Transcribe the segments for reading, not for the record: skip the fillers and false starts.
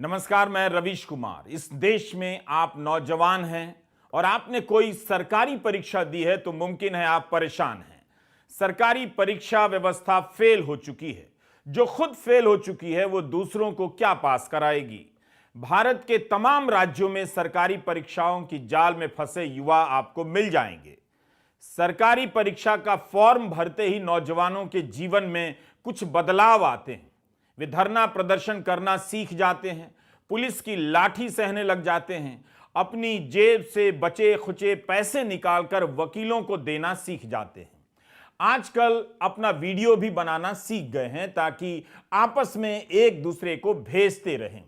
नमस्कार, मैं रवीश कुमार। इस देश में आप नौजवान हैं और आपने कोई सरकारी परीक्षा दी है तो मुमकिन है आप परेशान हैं। सरकारी परीक्षा व्यवस्था फेल हो चुकी है। जो खुद फेल हो चुकी है वो दूसरों को क्या पास कराएगी। भारत के तमाम राज्यों में सरकारी परीक्षाओं की जाल में फंसे युवा आपको मिल जाएंगे। सरकारी परीक्षा का फॉर्म भरते ही नौजवानों के जीवन में कुछ बदलाव आते हैं। वे धरना प्रदर्शन करना सीख जाते हैं, पुलिस की लाठी सहने लग जाते हैं, अपनी जेब से बचे खुचे पैसे निकालकर वकीलों को देना सीख जाते हैं। आजकल अपना वीडियो भी बनाना सीख गए हैं ताकि आपस में एक दूसरे को भेजते रहें।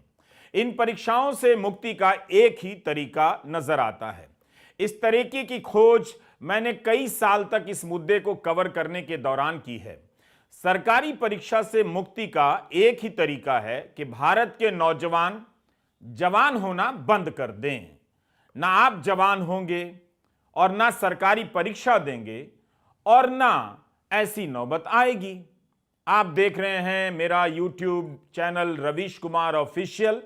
इन परीक्षाओं से मुक्ति का एक ही तरीका नजर आता है। इस तरीके की खोज मैंने कई साल तक इस मुद्दे को कवर करने के दौरान की है। सरकारी परीक्षा से मुक्ति का एक ही तरीका है कि भारत के नौजवान जवान होना बंद कर दें। ना आप जवान होंगे और ना सरकारी परीक्षा देंगे और ना ऐसी नौबत आएगी। आप देख रहे हैं मेरा YouTube channel Ravish Kumar official.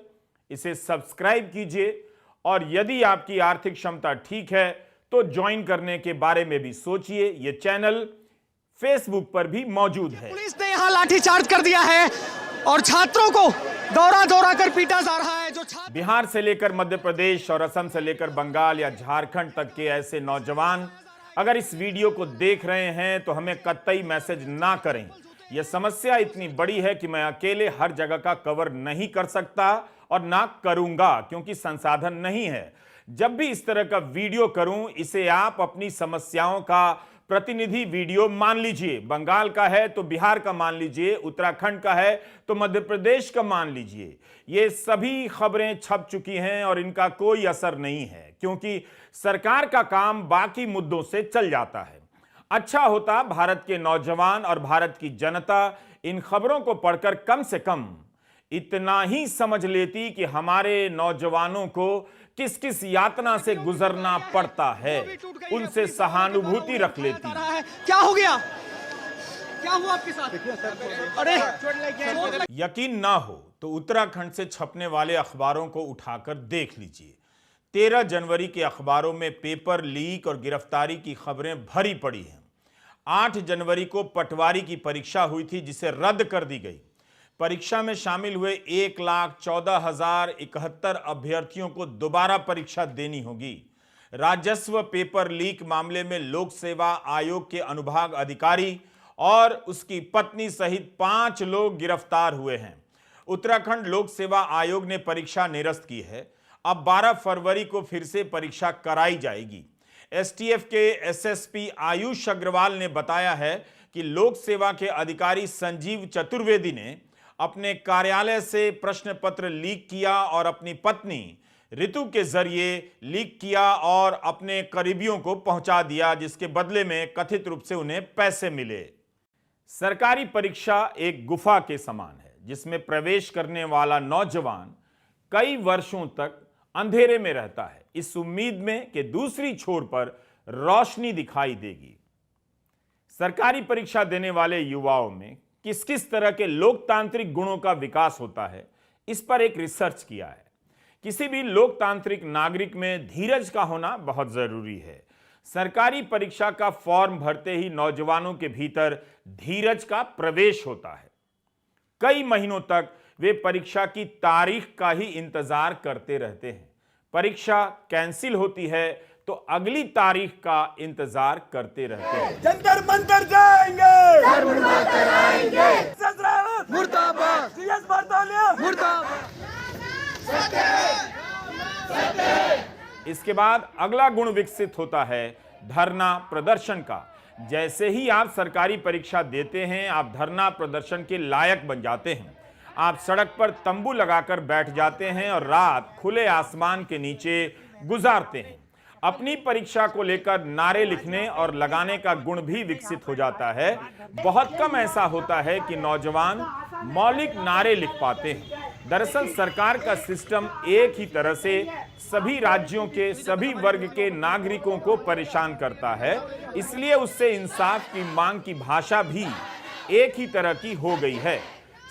इसे सब्सक्राइब कीजिए और यदि आपकी आर्थिक क्षमता ठीक है तो ज्वाइन करने के बारे में भी सोचिए। यह चैनल फेसबुक पर भी मौजूद है। पुलिस ने यहां लाठीचार्ज कर दिया है और छात्रों को दौड़ा दौड़ा कर पीटा जा रहा है। जो बिहार से लेकर मध्य प्रदेश और असम से लेकर बंगाल या झारखंड तक के ऐसे नौजवान अगर इस वीडियो को देख रहे हैं तो हमें कतई मैसेज ना करें। यह समस्या इतनी बड़ी है कि मैं अकेले हर जगह का कवर नहीं कर सकता और ना करूंगा, क्योंकि संसाधन नहीं है। जब भी इस तरह का वीडियो करूं, इसे आप अपनी समस्याओं का प्रतिनिधि वीडियो मान लीजिए। बंगाल का है तो बिहार का मान लीजिए, उत्तराखंड का है तो मध्य प्रदेश का मान लीजिए। ये सभी खबरें छप चुकी हैं और इनका कोई असर नहीं है, क्योंकि सरकार का काम बाकी मुद्दों से चल जाता है। अच्छा होता भारत के नौजवान और भारत की जनता इन खबरों को पढ़कर कम से कम इतना ही समझ लेती कि हमारे नौजवानों को किस किस यातना से गुजरना पड़ता है, उनसे सहानुभूति रख लेती। क्या हो गया? क्या हुआ आपके साथ? अरे यकीन ना हो तो उत्तराखंड से छपने वाले अखबारों को उठाकर देख लीजिए। 13 जनवरी के अखबारों में पेपर लीक और गिरफ्तारी की खबरें भरी पड़ी हैं। 8 जनवरी को पटवारी की परीक्षा हुई थी जिसे रद्द कर दी गई। परीक्षा में शामिल हुए 1,14,071 अभ्यर्थियों को दोबारा परीक्षा देनी होगी। राजस्व पेपर लीक मामले में लोक सेवा आयोग के अनुभाग अधिकारी और उसकी पत्नी सहित 5 लोग गिरफ्तार हुए हैं। उत्तराखंड लोक सेवा आयोग ने परीक्षा निरस्त की है। अब 12 फरवरी को फिर से परीक्षा कराई जाएगी। एसटीएफ के एसएसपी आयुष अग्रवाल ने बताया है कि लोक सेवा के अधिकारी संजीव चतुर्वेदी ने अपने कार्यालय से प्रश्न पत्र लीक किया और अपनी पत्नी ऋतु के जरिए लीक किया और अपने करीबियों को पहुंचा दिया, जिसके बदले में कथित रूप से उन्हें पैसे मिले। सरकारी परीक्षा एक गुफा के समान है जिसमें प्रवेश करने वाला नौजवान कई वर्षों तक अंधेरे में रहता है, इस उम्मीद में कि दूसरी छोर पर रोशनी दिखाई देगी। सरकारी परीक्षा देने वाले युवाओं में किस किस तरह के लोकतांत्रिक गुणों का विकास होता है, इस पर एक रिसर्च किया है। किसी भी लोकतांत्रिक नागरिक में धीरज का होना बहुत जरूरी है। सरकारी परीक्षा का फॉर्म भरते ही नौजवानों के भीतर धीरज का प्रवेश होता है। कई महीनों तक वे परीक्षा की तारीख का ही इंतजार करते रहते हैं। परीक्षा कैंसिल होती है तो अगली तारीख का इंतजार करते रहते हैं। जंतर मंतर जाएंगे, मुर्दाबाद, सीएस बरतालिया मुर्दाबाद। इसके बाद अगला गुण विकसित होता है धरना प्रदर्शन का। जैसे ही आप सरकारी परीक्षा देते हैं, आप धरना प्रदर्शन के लायक बन जाते हैं। आप सड़क पर तंबू लगाकर बैठ जाते हैं और रात खुले आसमान के नीचे गुजारते हैं। अपनी परीक्षा को लेकर नारे लिखने और लगाने का गुण भी विकसित हो जाता है। बहुत कम ऐसा होता है कि नौजवान मौलिक नारे लिख पाते हैं। दरअसल सरकार का सिस्टम एक ही तरह से सभी राज्यों के सभी वर्ग के नागरिकों को परेशान करता है, इसलिए उससे इंसाफ की मांग की भाषा भी एक ही तरह की हो गई है।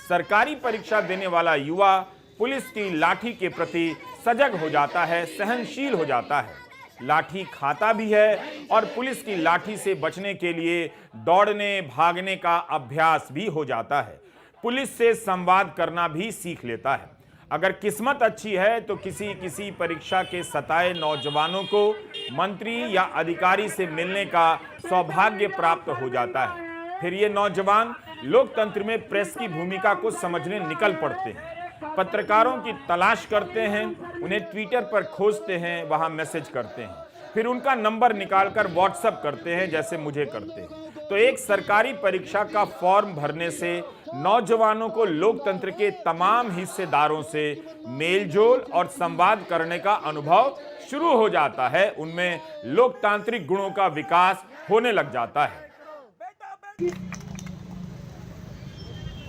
सरकारी परीक्षा देने वाला युवा पुलिस की लाठी के प्रति सजग हो जाता है, सहनशील हो जाता है, लाठी खाता भी है और पुलिस की लाठी से बचने के लिए दौड़ने भागने का अभ्यास भी हो जाता है। पुलिस से संवाद करना भी सीख लेता है। अगर किस्मत अच्छी है तो किसी परीक्षा के सताए नौजवानों को मंत्री या अधिकारी से मिलने का सौभाग्य प्राप्त हो जाता है। फिर ये नौजवान लोकतंत्र में प्रेस की भूमिका को समझने निकल पड़ते हैं, पत्रकारों की तलाश करते हैं, उन्हें ट्विटर पर खोजते हैं, वहां मैसेज करते हैं, फिर उनका नंबर निकालकर व्हाट्सएप करते हैं जैसे मुझे करते हैं। तो एक सरकारी परीक्षा का फॉर्म भरने से नौजवानों को लोकतंत्र के तमाम हिस्सेदारों से मेलजोल और संवाद करने का अनुभव शुरू हो जाता है। उनमें लोकतांत्रिक गुणों का विकास होने लग जाता है।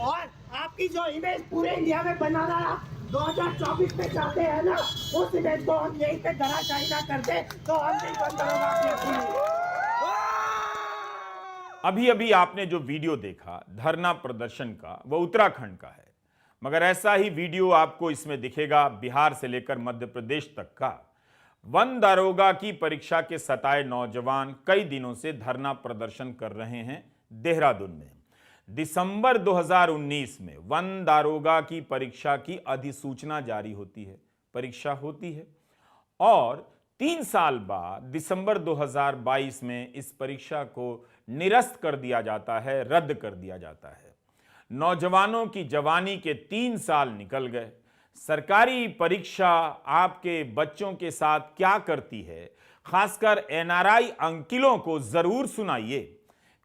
और आपकी जो इमेज पूरे इंडिया में बनाना 2024 में चाहते हैं ना, उस इमेज को हम यहीं पे धराशायी ना कर दे तो हम नहीं बंद करेंगे। अभी अभी आपने जो वीडियो देखा धरना प्रदर्शन का, वो उत्तराखंड का है, मगर ऐसा ही वीडियो आपको इसमें दिखेगा बिहार से लेकर मध्य प्रदेश तक का। वन दारोगा की परीक्षा के सताए नौजवान कई दिनों से धरना प्रदर्शन कर रहे हैं देहरादून में। दिसंबर 2019 में वन दारोगा की परीक्षा की अधिसूचना जारी होती है, परीक्षा होती है और 3 साल बाद दिसंबर 2022 में इस परीक्षा को निरस्त कर दिया जाता है, रद्द कर दिया जाता है। नौजवानों की जवानी के 3 साल निकल गए। सरकारी परीक्षा आपके बच्चों के साथ क्या करती है, खासकर एनआरआई अंकिलों को जरूर सुनाइए।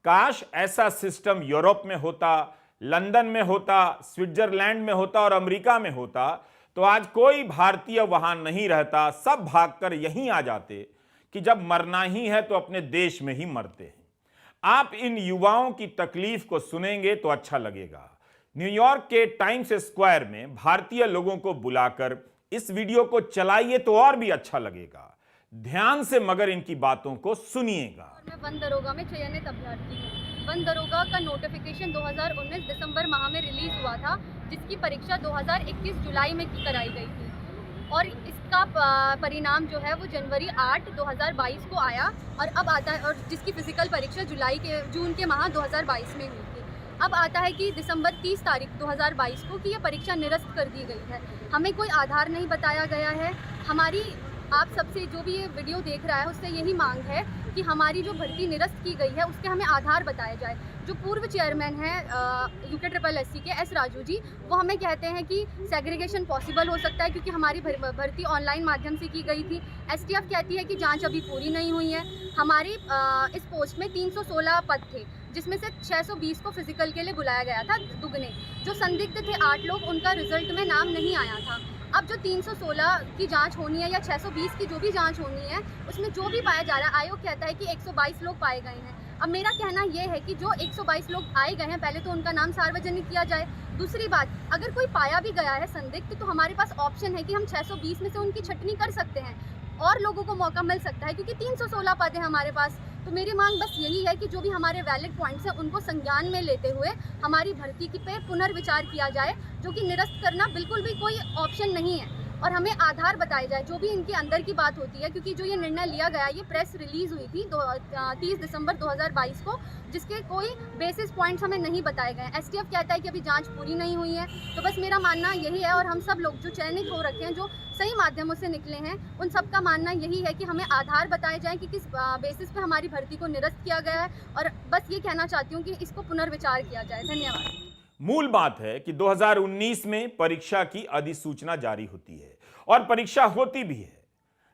काश ऐसा सिस्टम यूरोप में होता, लंदन में होता, स्विट्जरलैंड में होता और अमेरिका में होता तो आज कोई भारतीय वहां नहीं रहता, सब भागकर यहीं आ जाते कि जब मरना ही है तो अपने देश में ही मरते हैं। आप इन युवाओं की तकलीफ को सुनेंगे तो अच्छा लगेगा। न्यूयॉर्क के टाइम्स स्क्वायर में भारतीय लोगों को बुलाकर इस वीडियो को चलाइए तो और भी अच्छा लगेगा। ध्यान से मगर इनकी बातों को सुनिएगा। मैं वन दरोगा में चयनित अभ्यर्थी हूँ। वन दरोगा का नोटिफिकेशन 2019 दिसंबर माह में रिलीज हुआ था, जिसकी परीक्षा 2021 जुलाई में कराई गई थी और इसका परिणाम जो है वो जनवरी 8, 2022 को आया और अब आता है, और जिसकी फिजिकल परीक्षा जून के माह 2022 में हुई थी। अब आता है कि दिसंबर 30 तारीख 2022 को कि यह परीक्षा निरस्त कर दी गई है। हमें कोई आधार नहीं बताया गया है। हमारी आप सबसे जो भी ये वीडियो देख रहा है उससे यही मांग है कि हमारी जो भर्ती निरस्त की गई है उसके हमें आधार बताया जाए। जो पूर्व चेयरमैन हैं UKSSC के एस राजू जी, वो हमें कहते हैं कि सेग्रीगेशन पॉसिबल हो सकता है क्योंकि हमारी भर्ती ऑनलाइन माध्यम से की गई थी। STF कहती है कि जांच अभी पूरी नहीं हुई है। हमारी इस पोस्ट में 316 पद थे, जिसमें से 620 को फिजिकल के लिए बुलाया गया था, दुगने। जो संदिग्ध थे 8 लोग, उनका रिजल्ट में नाम नहीं आया था। अब जो 316 की जांच होनी है या 620 की जो भी जांच होनी है, उसमें जो भी पाया जा रहा है, आयोग कहता है कि 122 लोग पाए गए हैं। अब मेरा कहना यह है कि जो 122 लोग आए गए हैं, पहले तो उनका नाम सार्वजनिक किया जाए। दूसरी बात, अगर कोई पाया भी गया है संदिग्ध, तो हमारे पास ऑप्शन है कि हम 620 में से उनकी छटनी कर सकते हैं और लोगों को मौका मिल सकता है, क्योंकि 316 पद है हमारे पास। तो मेरी मांग बस यही है कि जो भी हमारे वैलिड पॉइंट्स हैं उनको संज्ञान में लेते हुए हमारी भर्ती की पे पुनर्विचार किया जाए, जो कि निरस्त करना बिल्कुल भी कोई ऑप्शन नहीं है, और हमें आधार बताए जाए जो भी इनके अंदर की बात होती है। क्योंकि जो ये निर्णय लिया गया, ये प्रेस रिलीज हुई थी 30 दिसंबर 2022 को, जिसके कोई बेसिस पॉइंट्स हमें नहीं बताए गए। STF कहता है कि अभी जांच पूरी नहीं हुई है। तो बस मेरा मानना यही है, और हम सब लोग जो चयनित हो रखे हैं, जो सही माध्यमों से निकले हैं, उन सब का मानना यही है कि हमें आधार बताए जाएं कि किस बेसिस पे हमारी भर्ती को निरस्त किया गया है। और बस ये कहना चाहती हूँ कि इसको पुनर्विचार किया जाए। धन्यवाद। मूल बात है कि 2019 में परीक्षा की अधिसूचना जारी होती है और परीक्षा होती भी है।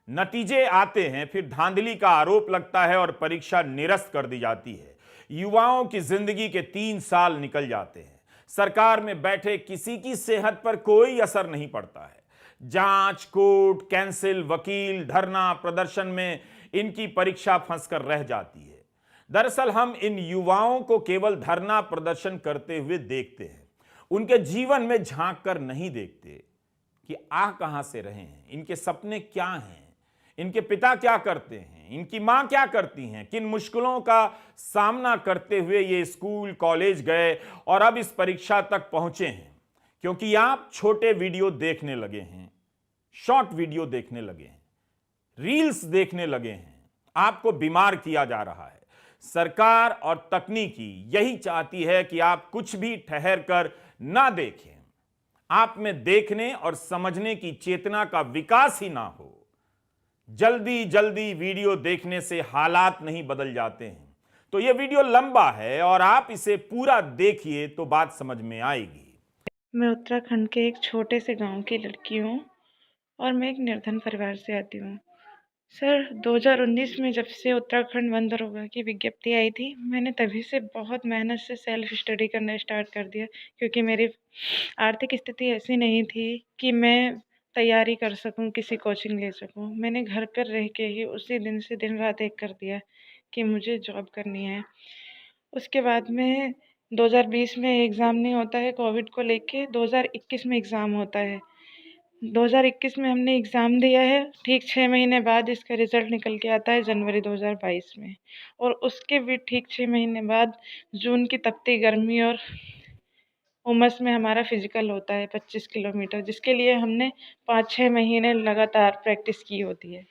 नतीजे आते हैं, फिर धांधली का आरोप लगता है और परीक्षा निरस्त कर दी जाती है। युवाओं की जिंदगी के 3 साल निकल जाते हैं। सरकार में बैठे किसी की सेहत पर कोई असर नहीं पड़ता है। जांच, कोर्ट, कैंसिल, वकील, धरना प्रदर्शन में इनकी परीक्षा फंसकर रह जाती है। दरअसल हम इन युवाओं को केवल धरना प्रदर्शन करते हुए देखते हैं, उनके जीवन में झांक कर नहीं देखते कि आ कहां से रहे हैं, इनके सपने क्या हैं, इनके पिता क्या करते हैं, इनकी मां क्या करती हैं, किन मुश्किलों का सामना करते हुए ये स्कूल कॉलेज गए और अब इस परीक्षा तक पहुंचे हैं। क्योंकि आप छोटे वीडियो देखने लगे हैं, शॉर्ट वीडियो देखने लगे हैं, रील्स देखने लगे हैं, आपको बीमार किया जा रहा है। सरकार और तकनीकी यही चाहती है कि आप कुछ भी ठहर कर ना देखें, आप में देखने और समझने की चेतना का विकास ही ना हो। जल्दी जल्दी वीडियो देखने से हालात नहीं बदल जाते हैं। तो यह वीडियो लंबा है और आप इसे पूरा देखिए तो बात समझ में आएगी। मैं उत्तराखंड के एक छोटे से गांव की लड़की हूँ और मैं एक निर्धन परिवार से आती हूँ। सर 2019 में जब से उत्तराखंड वन दरोगा की विज्ञप्ति आई थी, मैंने तभी से बहुत मेहनत से सेल्फ स्टडी करना स्टार्ट कर दिया, क्योंकि मेरी आर्थिक स्थिति ऐसी नहीं थी कि मैं तैयारी कर सकूं, किसी कोचिंग ले सकूं। मैंने घर पर रह के ही उसी दिन से दिन रात एक कर दिया कि मुझे जॉब करनी है। उसके बाद में 2020 में एग्ज़ाम नहीं होता है कोविड को लेके, 2021 में एग्ज़ाम होता है। 2021 में हमने एग्ज़ाम दिया है, ठीक 6 महीने बाद इसका रिज़ल्ट निकल के आता है जनवरी 2022 में, और उसके भी ठीक 6 महीने बाद जून की तपती गर्मी और उमस में हमारा फिज़िकल होता है 25 किलोमीटर, जिसके लिए हमने 5-6 महीने लगातार प्रैक्टिस की होती है।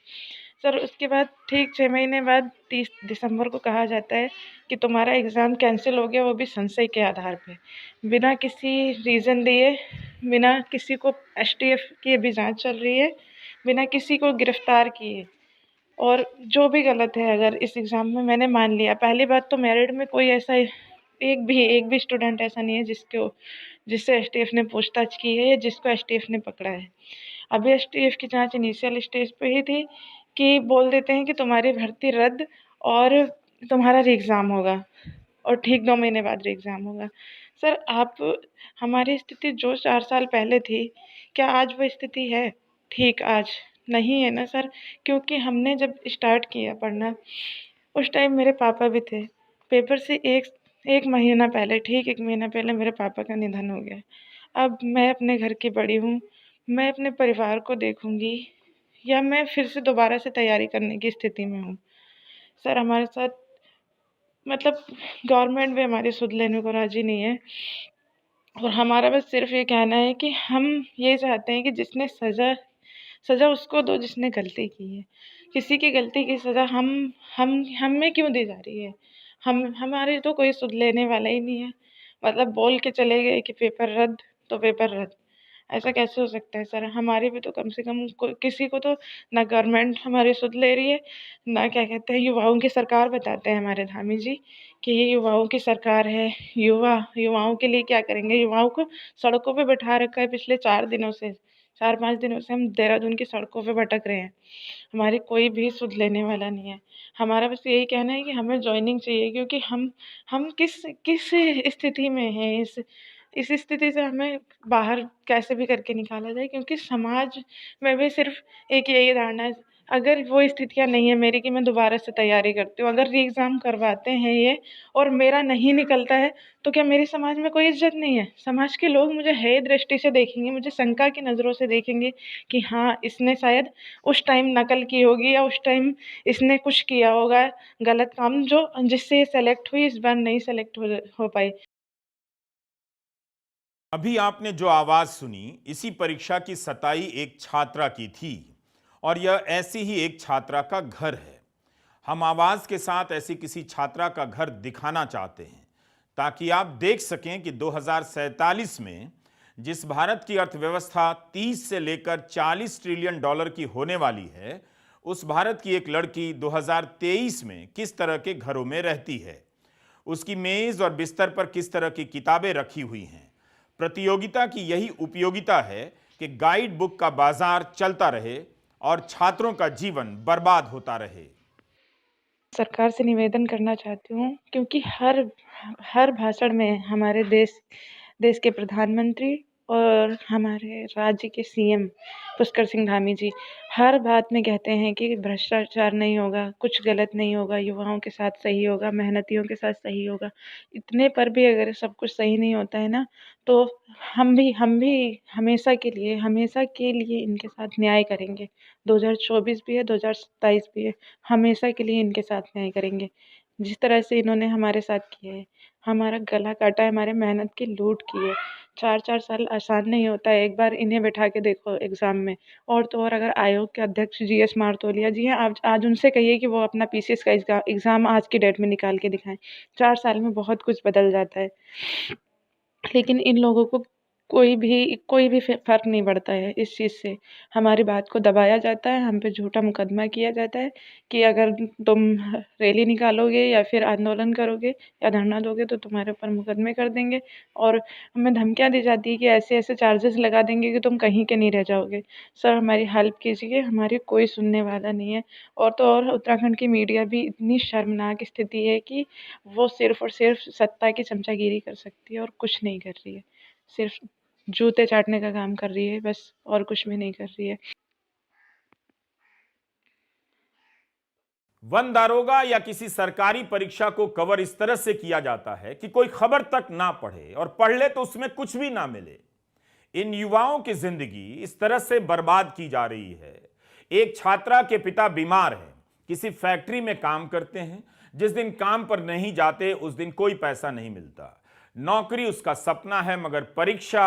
सर उसके बाद ठीक 6 महीने बाद 30 दिसंबर को कहा जाता है कि तुम्हारा एग्ज़ाम कैंसिल हो गया, वो भी संशय के आधार पे, बिना किसी रीज़न दिए, बिना किसी को एसटीएफ की अभी जांच चल रही है, बिना किसी को गिरफ्तार किए। और जो भी गलत है अगर इस एग्ज़ाम में, मैंने मान लिया। पहली बात तो मेरिट में कोई ऐसा एक भी स्टूडेंट ऐसा नहीं है जिससे एसटीएफ ने पूछताछ की है या जिसको एसटीएफ ने पकड़ा है। अभी एसटीएफ की जांच इनिशियल स्टेज पे ही थी कि बोल देते हैं कि तुम्हारी भर्ती रद्द और तुम्हारा री एग्ज़ाम होगा, और ठीक 2 महीने बाद री एग्ज़ाम होगा। सर आप, हमारी स्थिति जो 4 साल पहले थी, क्या आज वो स्थिति है ठीक आज? नहीं है ना सर, क्योंकि हमने जब स्टार्ट किया पढ़ना उस टाइम मेरे पापा भी थे। पेपर से एक महीना पहले, ठीक 1 महीना पहले मेरे पापा का निधन हो गया। अब मैं अपने घर की बड़ी हूँ, मैं अपने परिवार को देखूँगी या मैं फिर से दोबारा से तैयारी करने की स्थिति में हूँ? सर हमारे साथ मतलब गवर्नमेंट भी हमारी सुध लेने को राज़ी नहीं है, और हमारा बस सिर्फ ये कहना है कि हम ये चाहते हैं कि जिसने सज़ा उसको दो जिसने गलती की है। किसी की गलती की सज़ा हमें क्यों दी जा रही है? हमारे तो कोई सुध लेने वाला ही नहीं है। मतलब बोल के चले गए कि पेपर रद्द, तो पेपर रद्द। ऐसा कैसे हो सकता है सर? हमारी भी तो कम से कम किसी को तो, ना गवर्नमेंट हमारी सुध ले रही है, ना क्या कहते हैं युवाओं की सरकार बताते हैं हमारे धामी जी कि ये युवाओं की सरकार है। युवाओं के लिए क्या करेंगे? युवाओं को सड़कों पे बैठा रखा है पिछले 4-5 दिनों से हम देहरादून की सड़कों पे भटक रहे हैं। हमारी कोई भी सुध लेने वाला नहीं है। हमारा बस यही कहना है कि हमें जॉइनिंग चाहिए, क्योंकि हम किस स्थिति में हैं, इस स्थिति से हमें बाहर कैसे भी करके निकाला जाए, क्योंकि समाज में भी सिर्फ एक यही धारणा है। अगर वो स्थितियाँ नहीं है मेरी कि मैं दोबारा से तैयारी करती हूँ, अगर री एग्ज़ाम करवाते हैं ये और मेरा नहीं निकलता है, तो क्या मेरे समाज में कोई इज़्ज़त नहीं है? समाज के लोग मुझे हेय दृष्टि से देखेंगे, मुझे शंका की नज़रों से देखेंगे कि हाँ, इसने शायद उस टाइम नकल की होगी या उस टाइम इसने कुछ किया होगा गलत काम, जो जिससे ये सेलेक्ट हुई, इस बार नहीं सेलेक्ट हो पाई। अभी आपने जो आवाज सुनी, इसी परीक्षा की सताई एक छात्रा की थी और यह ऐसी ही एक छात्रा का घर है। हम आवाज के साथ ऐसी किसी छात्रा का घर दिखाना चाहते हैं ताकि आप देख सकें कि 2047 में जिस भारत की अर्थव्यवस्था 30 से लेकर 40 ट्रिलियन डॉलर की होने वाली है, उस भारत की एक लड़की 2023 में किस तरह के घरों में रहती है, उसकी मेज और बिस्तर पर किस तरह की किताबें रखी हुई हैं। प्रतियोगिता की यही उपयोगिता है कि गाइड बुक का बाजार चलता रहे और छात्रों का जीवन बर्बाद होता रहे। सरकार से निवेदन करना चाहती हूँ, क्योंकि हर भाषण में हमारे देश के प्रधानमंत्री और हमारे राज्य के सीएम पुष्कर सिंह धामी जी हर बात में कहते हैं कि भ्रष्टाचार नहीं होगा, कुछ गलत नहीं होगा, युवाओं के साथ सही होगा, मेहनतियों के साथ सही होगा। इतने पर भी अगर सब कुछ सही नहीं होता है ना, तो हम भी हमेशा के लिए इनके साथ न्याय करेंगे। 2024 भी है, 2027 भी है, हमेशा के लिए इनके साथ न्याय करेंगे। जिस तरह से इन्होंने हमारे साथ किया है, हमारा गला काटा है, हमारे मेहनत की लूट की है। 4-4 साल आसान नहीं होता है, एक बार इन्हें बैठा के देखो एग्ज़ाम में। और तो और अगर आयोग के अध्यक्ष जीएस मार्तोलिया जी हैं, आज उनसे कहिए कि वो अपना पीसीएस का एग्ज़ाम आज की डेट में निकाल के दिखाएँ। 4 साल में बहुत कुछ बदल जाता है। लेकिन इन लोगों को कोई भी फ़र्क नहीं पड़ता है इस चीज़ से। हमारी बात को दबाया जाता है, हम पे झूठा मुकदमा किया जाता है कि अगर तुम रैली निकालोगे या फिर आंदोलन करोगे या धरना दोगे तो तुम्हारे ऊपर मुकदमे कर देंगे, और हमें धमकियाँ दी जाती है कि ऐसे-ऐसे चार्जेस लगा देंगे कि तुम कहीं के नहीं रह जाओगे। सर, हमारी हेल्प कीजिए, हमारी कोई सुनने वाला नहीं है। और तो और उत्तराखंड की मीडिया भी इतनी शर्मनाक स्थिति है कि वो सिर्फ़ और सिर्फ़ सत्ता की चमचागिरी कर सकती है और कुछ नहीं कर रही है। सिर्फ़ जूते चाटने का काम कर रही है बस, और कुछ भी नहीं कर रही है। वन दारोगा या किसी सरकारी परीक्षा को कवर इस तरह से किया जाता है कि कोई खबर तक ना पढ़े, और पढ़ ले तो उसमें कुछ भी ना मिले। इन युवाओं की जिंदगी इस तरह से बर्बाद की जा रही है। एक छात्रा के पिता बीमार हैं, किसी फैक्ट्री में काम करते हैं। जिस दिन काम पर नहीं जाते उस दिन कोई पैसा नहीं मिलता। नौकरी उसका सपना है, मगर परीक्षा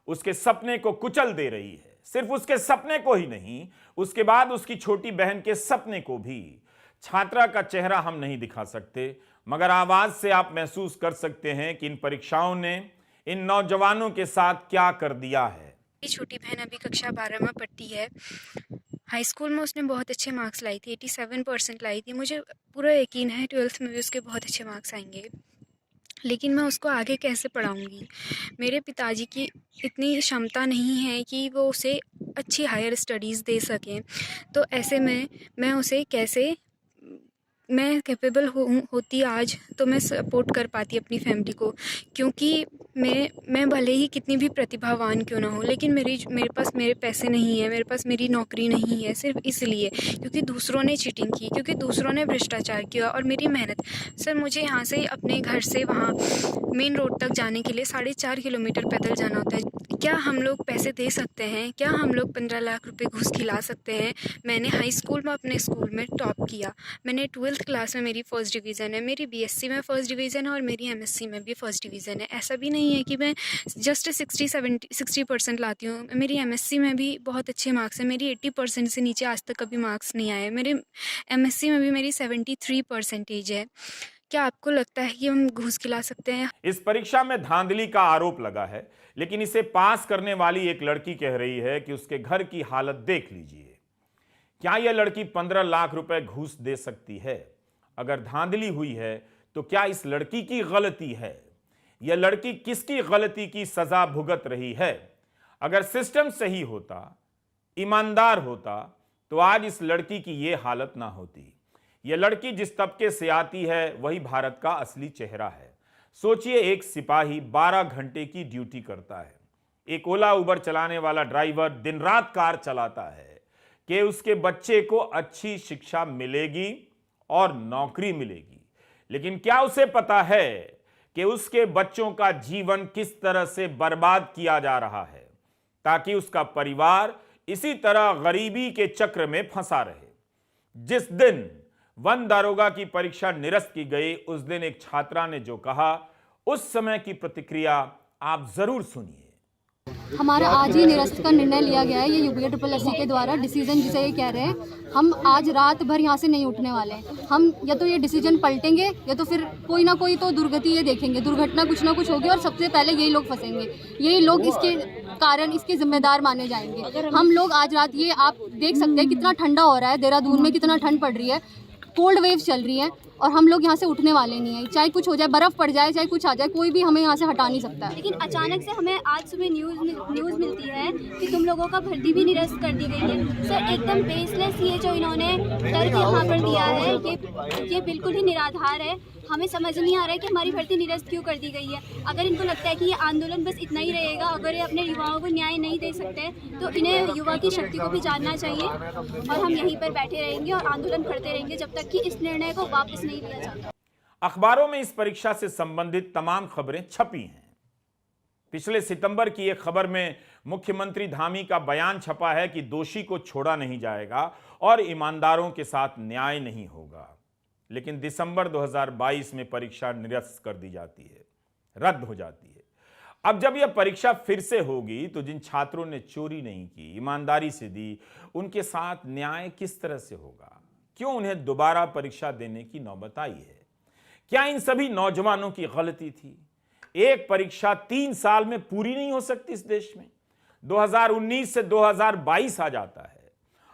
उसके सपने को कुचल दे रही है। सिर्फ उसके सपने को ही नहीं, उसके बाद उसकी छोटी बहन के सपने को भी। छात्रा का चेहरा हम नहीं दिखा सकते, मगर आवाज से आप महसूस कर सकते हैं कि इन परीक्षाओं ने इन नौजवानों के साथ क्या कर दिया है। मेरी छोटी बहन अभी कक्षा 12 में पढ़ती है। हाई स्कूल में उसने बहुत अच्छे मार्क्स लाई थी, 87% लाई थी। मुझे पूरा यकीन है 12th में भी उसके बहुत अच्छे मार्क्स आएंगे, लेकिन मैं उसको आगे कैसे पढ़ाऊंगी? मेरे पिताजी की इतनी क्षमता नहीं है कि वो उसे अच्छी हायर स्टडीज़ दे सकें। तो ऐसे में मैं उसे कैसे, मैं कैपेबल होती आज तो मैं सपोर्ट कर पाती अपनी फैमिली को, क्योंकि मैं भले ही कितनी भी प्रतिभावान क्यों ना हो, लेकिन मेरे पास मेरे पैसे नहीं है, मेरे पास मेरी नौकरी नहीं है, सिर्फ इसलिए क्योंकि दूसरों ने चीटिंग की, क्योंकि दूसरों ने भ्रष्टाचार किया और मेरी मेहनत। सर, मुझे यहाँ से अपने घर से वहाँ मेन रोड तक जाने के लिए 4.5 किलोमीटर पैदल जाना होता है। क्या हम लोग पैसे दे सकते हैं? क्या हम लोग 15 लाख रुपए घूस खिला सकते हैं? मैंने हाई स्कूल में अपने स्कूल में टॉप किया, मैंने 12th क्लास में मेरी फर्स्ट डिवीज़न है, मेरी बीएससी में फर्स्ट डिवीज़न है और मेरी एमएससी में भी फर्स्ट डिवीज़न है। ऐसा भी नहीं है कि मैं जस्ट 60% लाती हूँ। मेरी एमएससी में भी बहुत अच्छे मार्क्स हैं, मेरी 80% से नीचे आज तक कभी मार्क्स नहीं आए। मेरे एमएससी में भी मेरी 73% है। क्या आपको लगता है कि हम घूस खिला सकते हैं? इस परीक्षा में धांधली का आरोप लगा है, लेकिन इसे पास करने वाली एक लड़की कह रही है कि उसके घर की हालत देख लीजिए। क्या यह लड़की 15 लाख रुपए घूस दे सकती है? अगर धांधली हुई है तो क्या इस लड़की की गलती है? यह लड़की किसकी गलती की सजा भुगत रही है? अगर सिस्टम सही होता, ईमानदार होता, तो आज इस लड़की की यह हालत ना होती। यह लड़की जिस तबके से आती है वही भारत का असली चेहरा है। सोचिए, एक सिपाही 12 घंटे की ड्यूटी करता है, एक ओला उबर चलाने वाला ड्राइवर दिन रात कार चलाता है कि उसके बच्चे को अच्छी शिक्षा मिलेगी और नौकरी मिलेगी। लेकिन क्या उसे पता है कि उसके बच्चों का जीवन किस तरह से बर्बाद किया जा रहा है, ताकि उसका परिवार इसी तरह गरीबी के चक्र में फंसा रहे। जिस दिन वन दारोगा की परीक्षा निरस्त की गई, उस दिन एक छात्रा ने जो कहा, उस समय की प्रतिक्रिया आप जरूर सुनिए। हमारा आज ही निरस्त का निर्णय लिया गया है, ये UPSSC के द्वारा डिसीजन जिसे ये कह रहे हैं। हम आज रात भर यहाँ से नहीं उठने वाले हैं। हम या तो ये डिसीजन पलटेंगे या तो फिर कोई ना कोई तो दुर्गति ये देखेंगे, दुर्घटना कुछ ना कुछ होगी और सबसे पहले यही लोग फंसेंगे, यही लोग इसके कारण इसके जिम्मेदार माने जाएंगे। हम लोग आज रात, ये आप देख सकते हैं कितना ठंडा हो रहा है, देहरादून में कितना ठंड पड़ रही है, कोल्ड वेव चल रही है और हम लोग यहाँ से उठने वाले नहीं हैं। चाहे कुछ हो जाए, बर्फ़ पड़ जाए, चाहे कुछ आ जाए, कोई भी हमें यहाँ से हटा नहीं सकता है। लेकिन अचानक से हमें आज सुबह न्यूज़ मिलती है कि तुम लोगों का भर्ती भी निरस्त कर दी गई है। सर, एकदम बेसलेस ये जो इन्होंने तर्क यहाँ पर दिया है, ये बिल्कुल ही निराधार है। हमें समझ नहीं आ रहा है कि हमारी भर्ती निरस्त क्यों कर दी गई है। अगर इनको लगता है कि ये आंदोलन बस इतना ही रहेगा, अगर ये अपने युवाओं को न्याय नहीं दे सकते, तो इन्हें युवा की शक्ति को भी जानना चाहिए और हम यहीं पर बैठे रहेंगे और आंदोलन करते रहेंगे जब तक कि इस निर्णय को वापस नहीं लिया जाता। अखबारों में इस परीक्षा से संबंधित तमाम खबरें छपी हैं। पिछले सितंबर की एक खबर में मुख्यमंत्री धामी का बयान छपा है कि दोषी को छोड़ा नहीं जाएगा और ईमानदारों के साथ न्याय नहीं होगा। लेकिन दिसंबर 2022 में परीक्षा निरस्त कर दी जाती है, रद्द हो जाती है। अब जब यह परीक्षा फिर से होगी तो जिन छात्रों ने चोरी नहीं की, ईमानदारी से दी, उनके साथ न्याय किस तरह से होगा? क्यों उन्हें दोबारा परीक्षा देने की नौबत आई है? क्या इन सभी नौजवानों की गलती थी? एक परीक्षा 3 साल में पूरी नहीं हो सकती इस देश में? 2019 से 2022 आ जाता है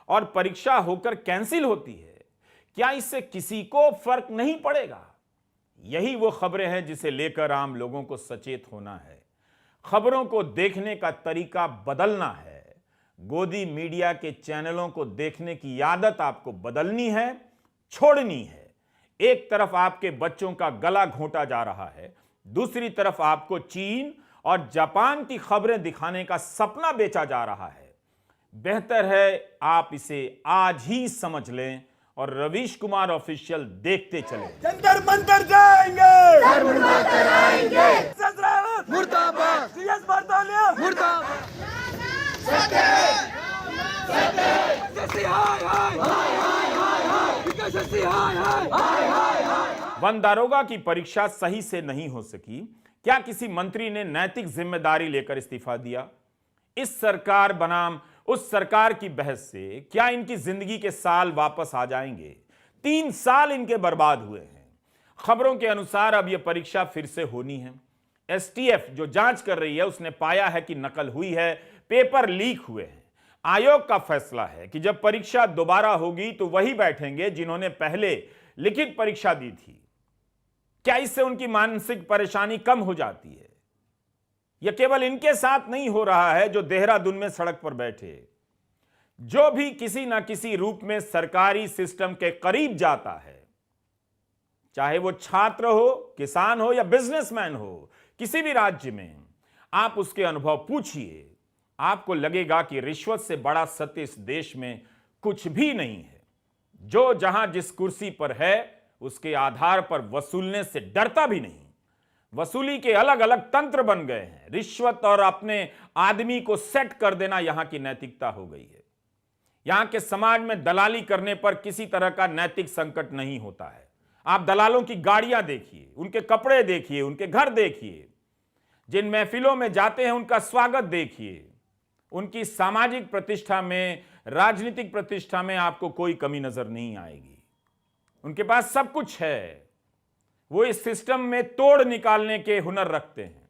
और परीक्षा होकर कैंसिल होती है। क्या इससे किसी को फर्क नहीं पड़ेगा? यही वो खबरें हैं जिसे लेकर आम लोगों को सचेत होना है। खबरों को देखने का तरीका बदलना है। गोदी मीडिया के चैनलों को देखने की आदत आपको बदलनी है, छोड़नी है। एक तरफ आपके बच्चों का गला घोंटा जा रहा है, दूसरी तरफ आपको चीन और जापान की खबरें दिखाने का सपना बेचा जा रहा है। बेहतर है आप इसे आज ही समझ लें और रवीश कुमार ऑफिशियल देखते चले। जंतर मंतर जाएंगे, मुर्दाबाद सीएस बरतौलिया मुर्दाबाद वन दारोगा की परीक्षा सही से नहीं हो सकी। क्या किसी मंत्री ने नैतिक जिम्मेदारी लेकर इस्तीफा दिया? इस सरकार बनाम उस सरकार की बहस से क्या इनकी जिंदगी के साल वापस आ जाएंगे? 3 साल इनके बर्बाद हुए हैं। खबरों के अनुसार अब यह परीक्षा फिर से होनी है। एसटीएफ जो जांच कर रही है उसने पाया है कि नकल हुई है, पेपर लीक हुए हैं। आयोग का फैसला है कि जब परीक्षा दोबारा होगी तो वही बैठेंगे जिन्होंने पहले लिखित परीक्षा दी थी। क्या इससे उनकी मानसिक परेशानी कम हो जाती है? यह केवल इनके साथ नहीं हो रहा है जो देहरादून में सड़क पर बैठे। जो भी किसी ना किसी रूप में सरकारी सिस्टम के करीब जाता है, चाहे वो छात्र हो, किसान हो या बिजनेसमैन हो, किसी भी राज्य में, आप उसके अनुभव पूछिए, आपको लगेगा कि रिश्वत से बड़ा सत्य इस देश में कुछ भी नहीं है। जो जहां जिस कुर्सी पर है उसके आधार पर वसूलने से डरता भी नहीं। वसूली के अलग अलग तंत्र बन गए हैं। रिश्वत और अपने आदमी को सेट कर देना यहां की नैतिकता हो गई है। यहां के समाज में दलाली करने पर किसी तरह का नैतिक संकट नहीं होता है। आप दलालों की गाड़ियां देखिए, उनके कपड़े देखिए, उनके घर देखिए, जिन महफिलों में जाते हैं उनका स्वागत देखिए। उनकी सामाजिक प्रतिष्ठा में, राजनीतिक प्रतिष्ठा में आपको कोई कमी नजर नहीं आएगी। उनके पास सब कुछ है। वो इस सिस्टम में तोड़ निकालने के हुनर रखते हैं।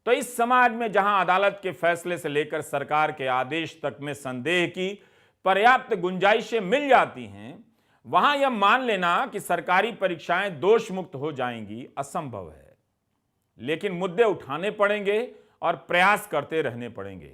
तो इस समाज में जहां अदालत के फैसले से लेकर सरकार के आदेश तक में संदेह की पर्याप्त गुंजाइशें मिल जाती हैं, वहां यह मान लेना कि सरकारी परीक्षाएं दोष मुक्त हो जाएंगी असंभव है। लेकिन मुद्दे उठाने पड़ेंगे और प्रयास करते रहने पड़ेंगे।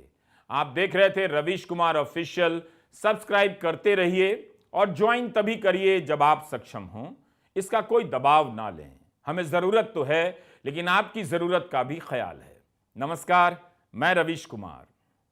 आप देख रहे थे रवीश कुमार ऑफिशियल। सब्सक्राइब करते रहिए और ज्वाइन तभी करिए जब आप सक्षम हों। इसका कोई दबाव ना लें। हमें जरूरत तो है, लेकिन आपकी जरूरत का भी ख्याल है। नमस्कार, मैं रवीश कुमार।